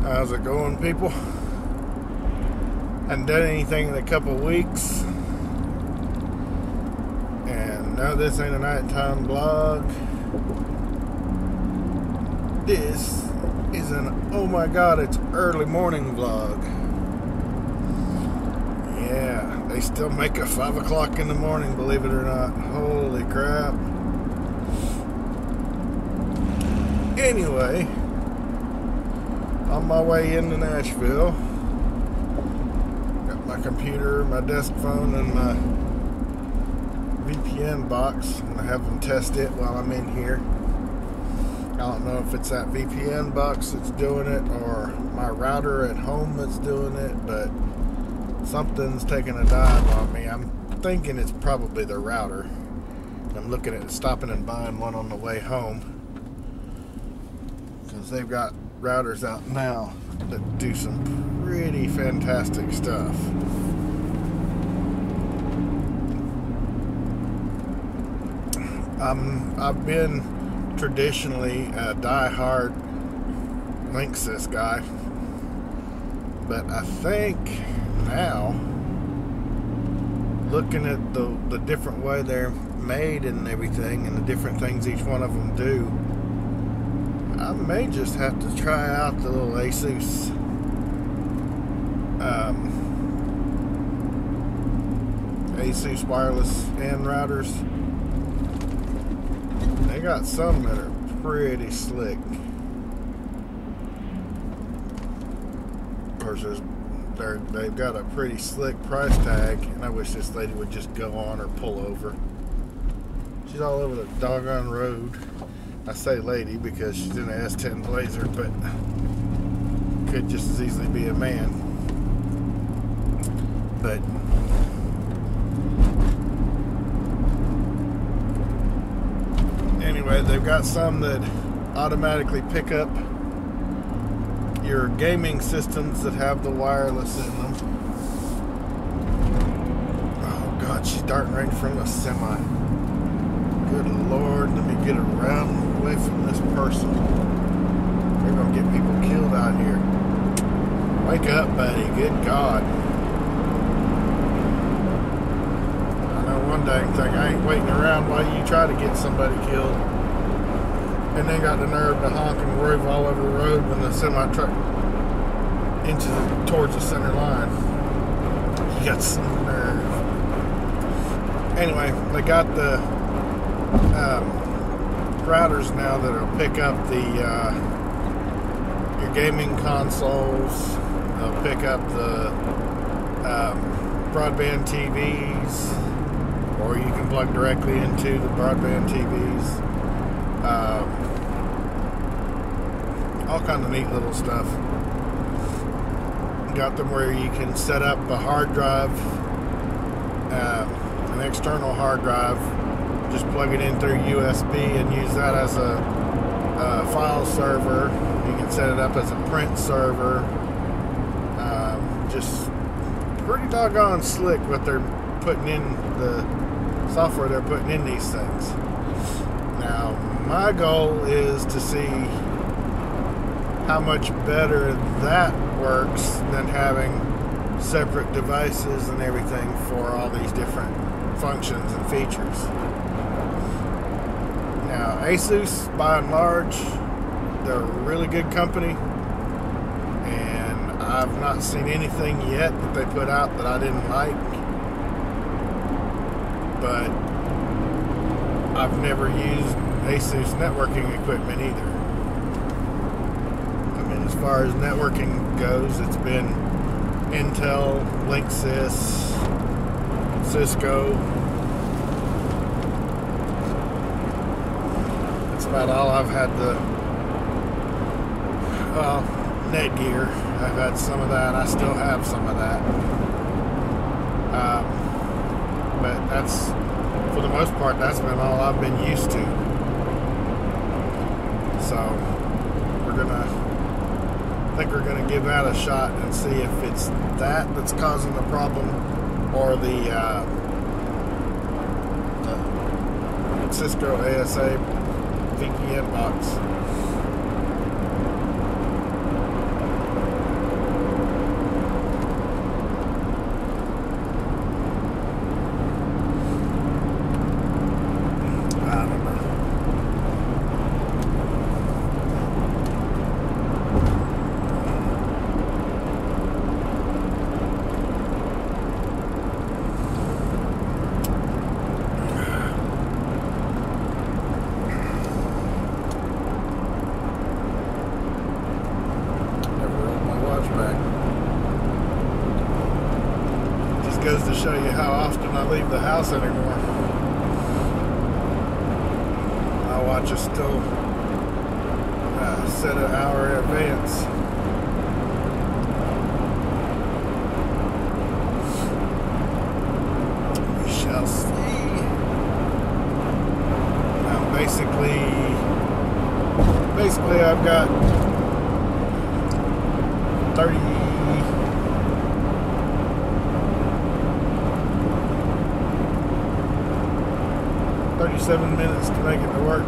How's it going, people? Hadn't done anything in a couple weeks. And no, this ain't a nighttime vlog. This is an oh my god, it's early morning vlog. Yeah, they still make a 5 o'clock in the morning, believe it or not. Holy crap. Anyway, on my way into Nashville, got my computer, my desk phone, and my VPN box. I'm gonna have them test it while I'm in here. I don't know if it's that VPN box that's doing it or my router at home that's doing it, but something's taking a dive on me. I'm thinking it's probably the router. I'm looking at stopping and buying one on the way home, because they've got routers out now that do some pretty fantastic stuff. I've been traditionally a die-hard Linksys guy, but I think now, looking at the different way they're made and everything, and the different things each one of them do, I may just have to try out the little Asus Asus wireless end routers. They got some that are pretty slick. Of course, they've got a pretty slick price tag, and I wish this lady would just go on or pull over. She's all over the doggone road. I say lady because she's in an S10 Blazer, but could just as easily be a man. But anyway, they've got some that automatically pick up your gaming systems that have the wireless in them. Oh god, she's darting right in front of a semi. Good lord, let me get around away from this person. They're gonna get people killed out here. Wake up, buddy. Good god. I know one dang thing, I ain't waiting around while you try to get somebody killed, and they got the nerve to honk and rave all over the road when the semi truck inches towards the center line. You got some nerve. Anyway, they got the routers now that'll pick up the your gaming consoles. They'll pick up the broadband TVs, or you can plug directly into the broadband TVs. All kind of neat little stuff. Got them where you can set up a hard drive, an external hard drive. Just plug it in through USB and use that as a file server. You can set it up as a print server. Just pretty doggone slick what they're putting in, the software they're putting in these things. Now, my goal is to see how much better that works than having separate devices and everything for all these different functions and features. Now, Asus, by and large, they're a really good company, and I've not seen anything yet that they put out that I didn't like, but I've never used Asus networking equipment either. I mean, as far as networking goes, it's been Intel, Linksys, Cisco. That's about all I've had Netgear. I've had some of that. I still have some of that. But that's, for the most part, that's been all I've been used to. So, I think we're gonna give that a shot and see if it's that that's causing the problem, or the Cisco ASA VPN box. show you how often I leave the house anymore. My watch is still set an hour in advance. We shall see. Now basically I've got 37 minutes to make it to work.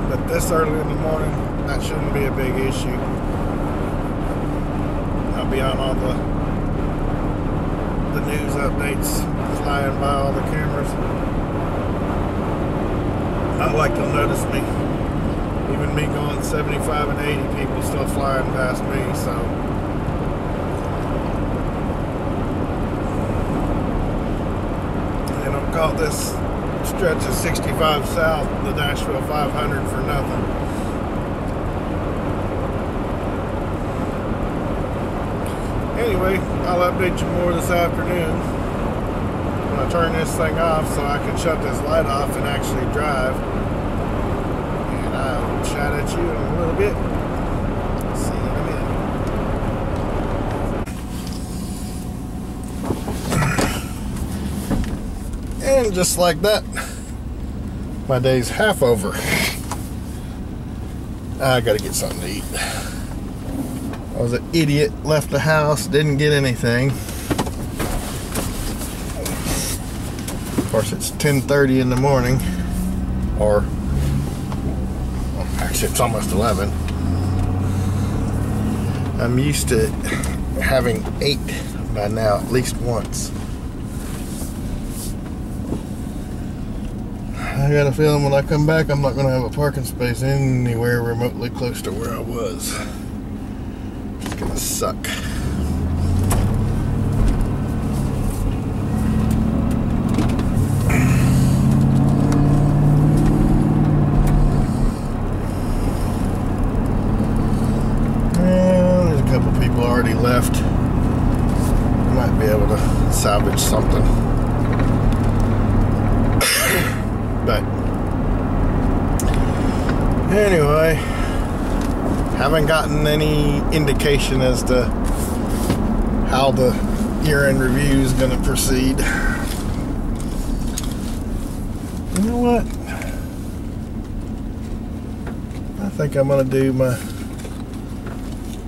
But this early in the morning, that shouldn't be a big issue. I'll be on all the news updates, flying by all the cameras. Not like they'll notice me. Even me going 75 and 80, people still flying past me, so. They don't call this stretch of 65 South the Nashville 500 for nothing. Anyway, I'll update you more this afternoon when I turn this thing off so I can shut this light off and actually drive. And I'll chat at you in a little bit. See you in a minute. And just like that, my day's half over. I gotta get something to eat. I was an idiot, left the house, didn't get anything. Of course, it's 10:30 in the morning, or well, actually it's almost 11. I'm used to having 8 by now, at least once. I got a feeling when I come back, I'm not going to have a parking space anywhere remotely close to where I was. It's going to suck. Well, there's a couple people already left. Might be able to salvage something. But anyway, haven't gotten any indication as to how the year-end review is going to proceed. You know what? I think I'm going to do my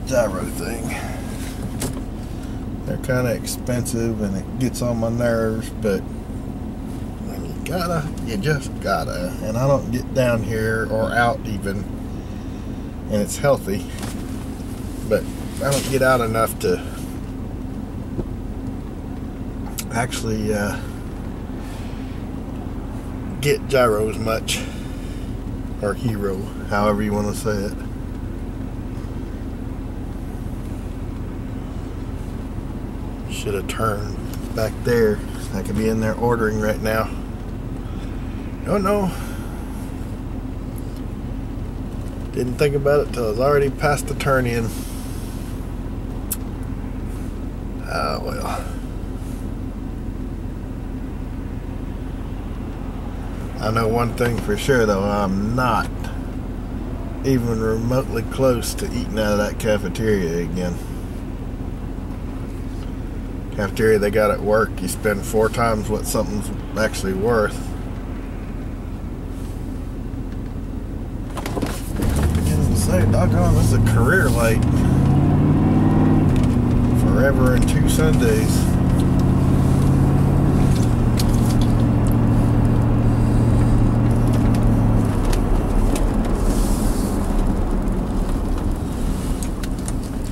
gyro thing. They're kind of expensive and it gets on my nerves, but you just gotta. And I don't get down here or out even, and it's healthy, but I don't get out enough to actually get gyros much, or hero, however you want to say it. Should have turned back there. I could be in there ordering right now. Oh no. Didn't think about it till I was already past the turn in. Ah, well. I know one thing for sure though, I'm not even remotely close to eating out of that cafeteria again. Cafeteria they got at work, you spend 4 times what something's actually worth. Say, doggone, this is a career light. Forever and 2 Sundays.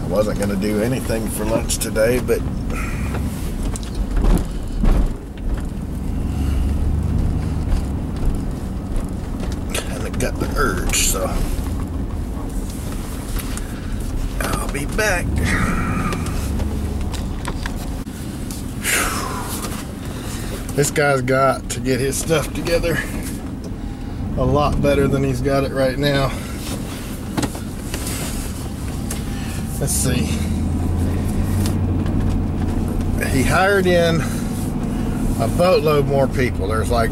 I wasn't going to do anything for lunch today, but kind of got the urge, so I'll be back. This guy's got to get his stuff together a lot better than he's got it right now. Let's see. he hired in a boatload more people. There's like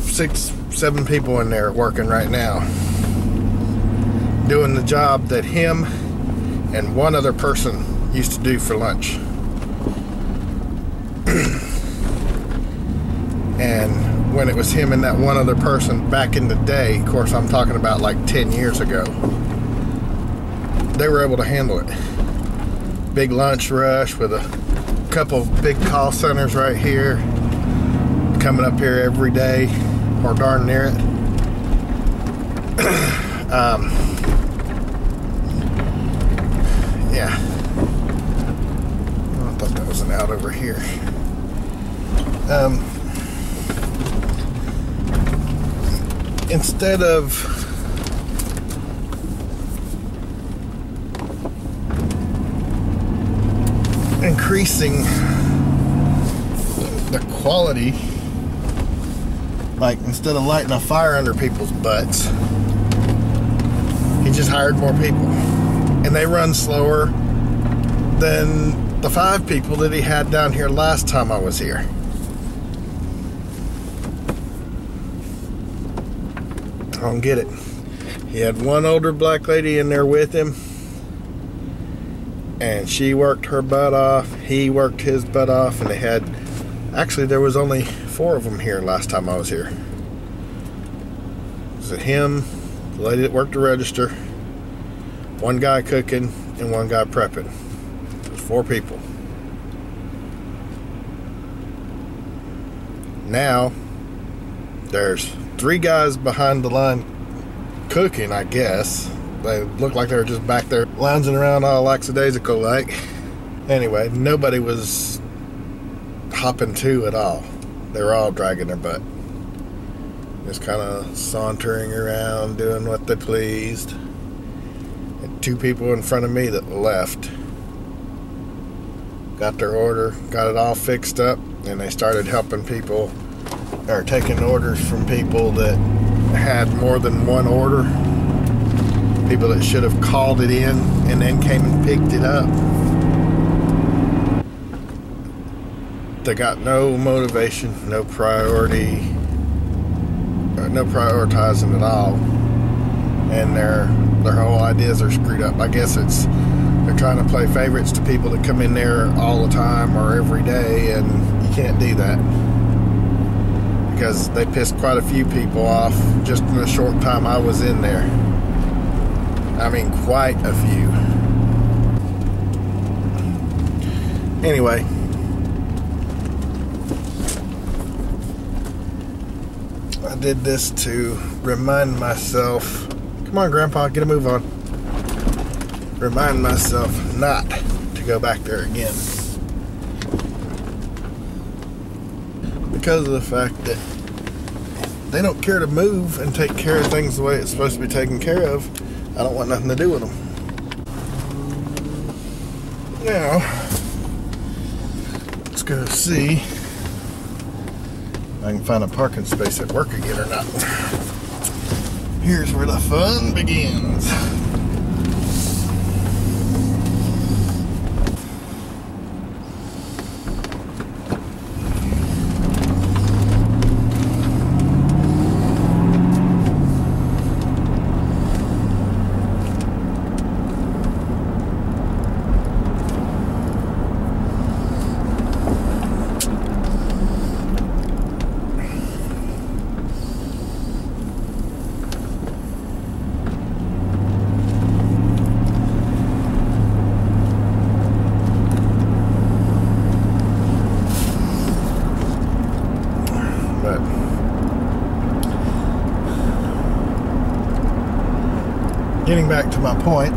6, 7 people in there working right now, doing the job that him and one other person used to do for lunch. And when it was him and that one other person back in the day, of course I'm talking about like 10 years ago, they were able to handle it. Big lunch rush with a couple big call centers right here, coming up here every day or darn near it. Yeah. Oh, I thought that was an out over here. Instead of increasing the quality, like instead of lighting a fire under people's butts, he just hired more people, and they run slower than the 5 people that he had down here last time I was here. I don't get it. He had one older black lady in there with him, and she worked her butt off. He worked his butt off, and they had, actually there was only 4 of them here last time I was here. It was him, the lady that worked the register, one guy cooking, and one guy prepping. It was 4 people. Now there's 3 guys behind the line cooking, I guess. They looked like they were just back there lounging around all lackadaisical like. Anyway, nobody was hopping to at all. They were all dragging their butt. Just kind of sauntering around, doing what they pleased. And 2 people in front of me that left. Got their order, got it all fixed up, and they started helping people, or taking orders from people that had more than one order. People that should have called it in and then came and picked it up. They got no motivation, no priority, no prioritizing at all, and their whole ideas are screwed up. I guess they're trying to play favorites to people that come in there all the time or every day, and you can't do that, because they pissed quite a few people off just in the short time I was in there. I mean, quite a few. Anyway, I did this to remind myself, come on Grandpa, get a move on. Remind myself not to go back there again. Because of the fact that they don't care to move and take care of things the way it's supposed to be taken care of, I don't want nothing to do with them. Now, let's go see if I can find a parking space at work again or not. Here's where the fun begins. Getting back to my point,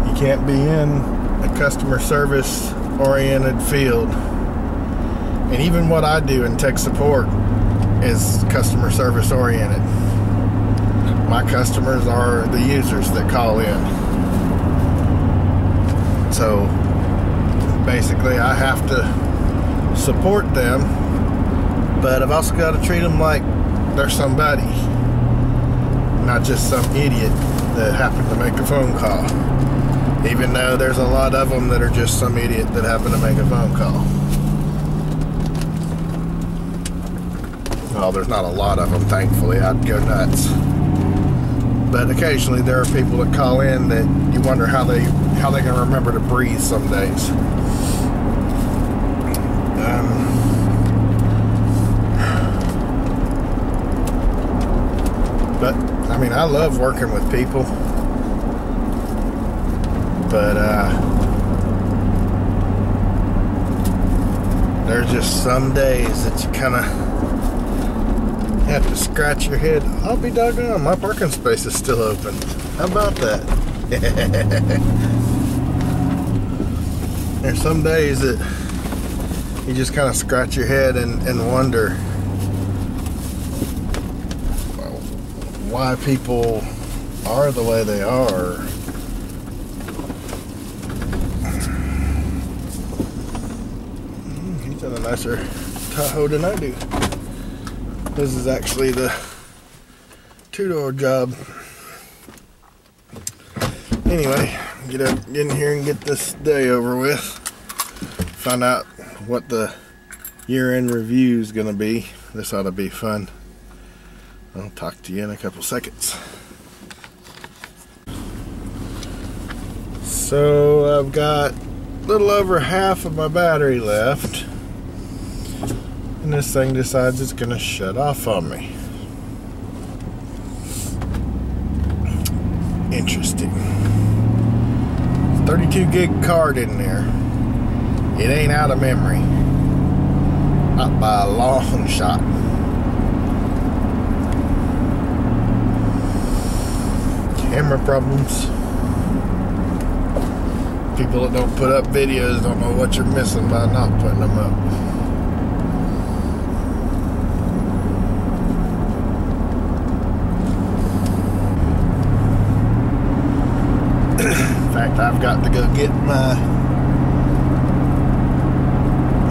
you can't be in a customer service oriented field, and even what I do in tech support is customer service oriented. My customers are the users that call in, so basically I have to support them, but I've also got to treat them like they're somebody, not just some idiot that happened to make a phone call. Even though there's a lot of them that are just some idiot that happened to make a phone call. Well, there's not a lot of them, thankfully. I'd go nuts. But occasionally there are people that call in that you wonder how they can remember to breathe some days. But I mean, I love working with people. But there's just some days that you kind of have to scratch your head. I'll be doggone, my parking space is still open. How about that? There's some days that you just kind of scratch your head and wonder why people are the way they are. He's in a nicer Tahoe than I do. This is actually the two-door job. Anyway, get in here and get this day over with. Find out what the year-end review is going to be. This ought to be fun. I'll talk to you in a couple seconds. So I've got a little over half of my battery left. And this thing decides it's going to shut off on me. Interesting. 32 gig card in there. It ain't out of memory. Not by a long shot. Camera problems. People that don't put up videos don't know what you're missing by not putting them up. In fact, I've got to go get my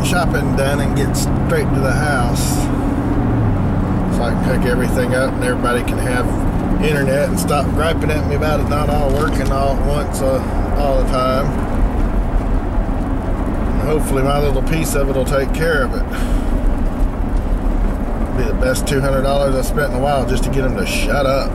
shopping done and get straight to the house so I can pick everything up and everybody can have internet and stop griping at me about it not all working all at once all the time. And hopefully my little piece of it will take care of it. It'll be the best $200 I've spent in a while just to get them to shut up.